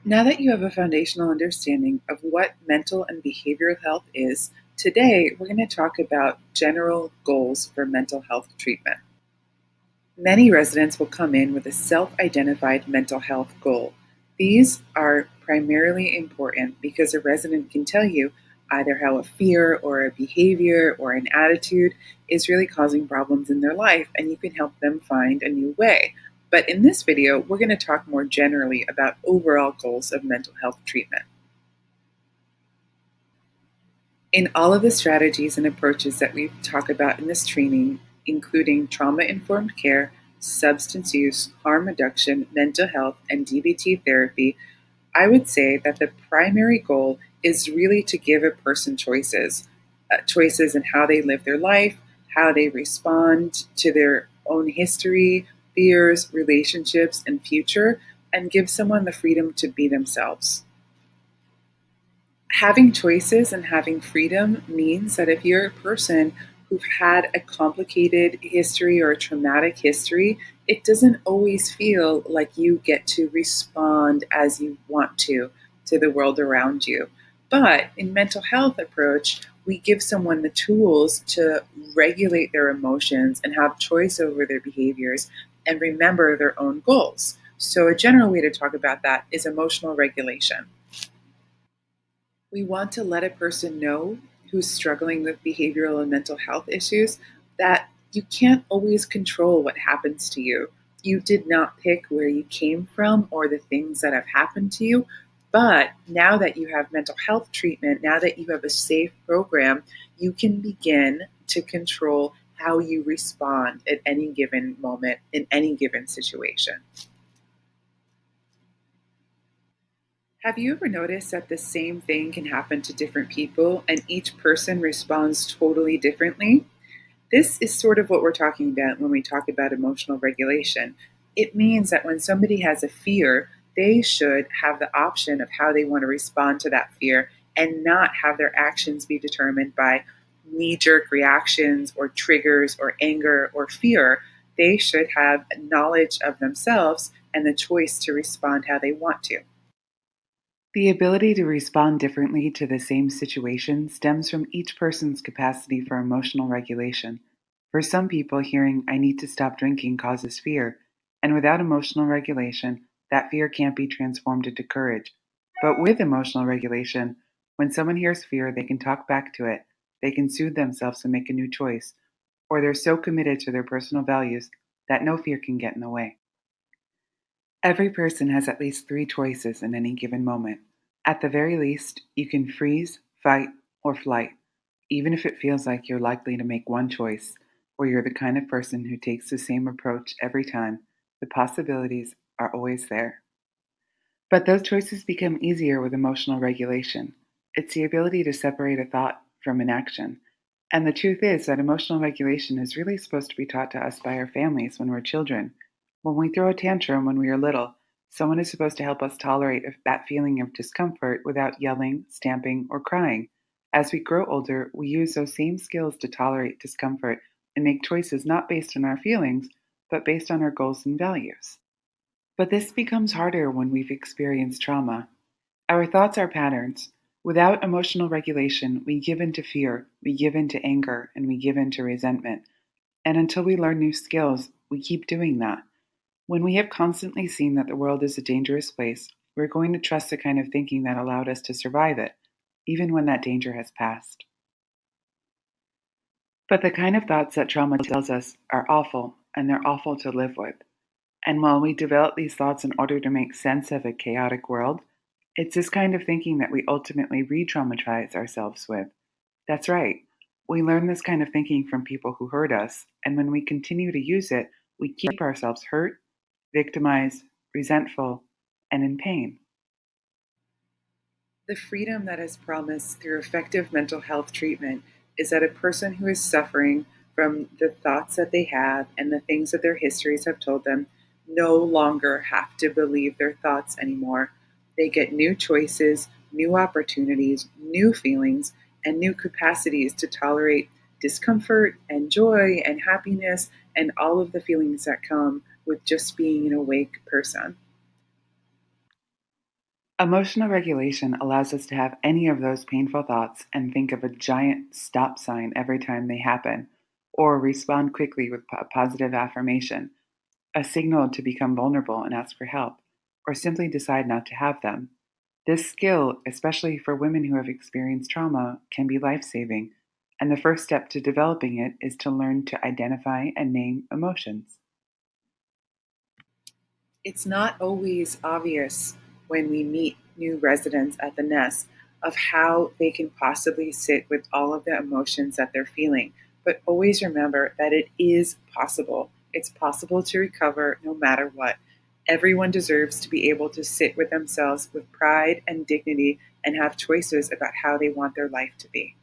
Now that you have a foundational understanding of what mental and behavioral health is, today we're going to talk about general goals for mental health treatment. Many residents will come in with a self identified mental health goal. These are primarily important because a resident can tell you either how a fear or a behavior or an attitude is really causing problems in their life, and you can help them find a new way. But in this video, we're going to talk more generally about overall goals of mental health treatment. In all of the strategies and approaches that we talk about in this training, including trauma informed care, substance use, harm reduction, mental health, and DBT therapy, I would say that the primary goal is really to give a person choices in how they live their life, how they respond to their own history, fears, relationships, and future, and give someone the freedom to be themselves. Having choices and having freedom means that if you're a person who've had a complicated history or a traumatic history, it doesn't always feel like you get to respond as you want to the world around you. But in mental health approach, we give someone the tools to regulate their emotions and have choice over their behaviors and remember their own goals. So a general way to talk about that is emotional regulation. We want to let a person know who's struggling with behavioral and mental health issues that you can't always control what happens to you. You did not pick where you came from or the things that have happened to you. But now that you have mental health treatment, now that you have a safe program, you can begin to control how you respond at any given moment in any given situation. Have you ever noticed that the same thing can happen to different people and each person responds totally differently? This is sort of what we're talking about when we talk about emotional regulation. It means that when somebody has a fear, they should have the option of how they want to respond to that fear and not have their actions be determined by knee jerk reactions or triggers or anger or fear. They should have knowledge of themselves and the choice to respond how they want to. The ability to respond differently to the same situation stems from each person's capacity for emotional regulation. For some people, hearing, "I need to stop drinking," causes fear, and without emotional regulation, that fear can't be transformed into courage. But with emotional regulation, when someone hears fear, they can talk back to it, they can soothe themselves and make a new choice, or they're so committed to their personal values that no fear can get in the way. Every person has at least three choices in any given moment. At the very least, you can freeze, fight, or flight, even if it feels like you're likely to make one choice, or you're the kind of person who takes the same approach every time. The possibilities are always there. But those choices become easier with emotional regulation. It's the ability to separate a thought from an action. And the truth is that emotional regulation is really supposed to be taught to us by our families when we're children. When we throw a tantrum when we are little, someone is supposed to help us tolerate that feeling of discomfort without yelling, stamping, or crying. As we grow older, we use those same skills to tolerate discomfort and make choices not based on our feelings, but based on our goals and values. But this becomes harder when we've experienced trauma. Our thoughts are patterns. Without emotional regulation, we give in to fear, we give in to anger, and we give in to resentment. And until we learn new skills, we keep doing that. When we have constantly seen that the world is a dangerous place, we're going to trust the kind of thinking that allowed us to survive it, even when that danger has passed. But the kind of thoughts that trauma tells us are awful, and they're awful to live with. And while we develop these thoughts in order to make sense of a chaotic world, it's this kind of thinking that we ultimately re traumatize ourselves with. That's right. We learn this kind of thinking from people who hurt us, and when we continue to use it, we keep ourselves hurt, victimized, resentful, and in pain. The freedom that is promised through effective mental health treatment is that a person who is suffering from the thoughts that they have and the things that their histories have told them no longer have to believe their thoughts anymore. They get new choices, new opportunities, new feelings, and new capacities to tolerate discomfort and joy and happiness and all of the feelings that come with just being an awake person. Emotional regulation allows us to have any of those painful thoughts and think of a giant stop sign every time they happen, or respond quickly with a positive affirmation, a signal to become vulnerable and ask for help, or simply decide not to have them. This skill, especially for women who have experienced trauma, can be life saving, and the first step to developing it is to learn to identify and name emotions. It's not always obvious when we meet new residents at the nest of how they can possibly sit with all of the emotions that they're feeling. But always remember that it is possible. It's possible to recover no matter what. Everyone deserves to be able to sit with themselves with pride and dignity and have choices about how they want their life to be.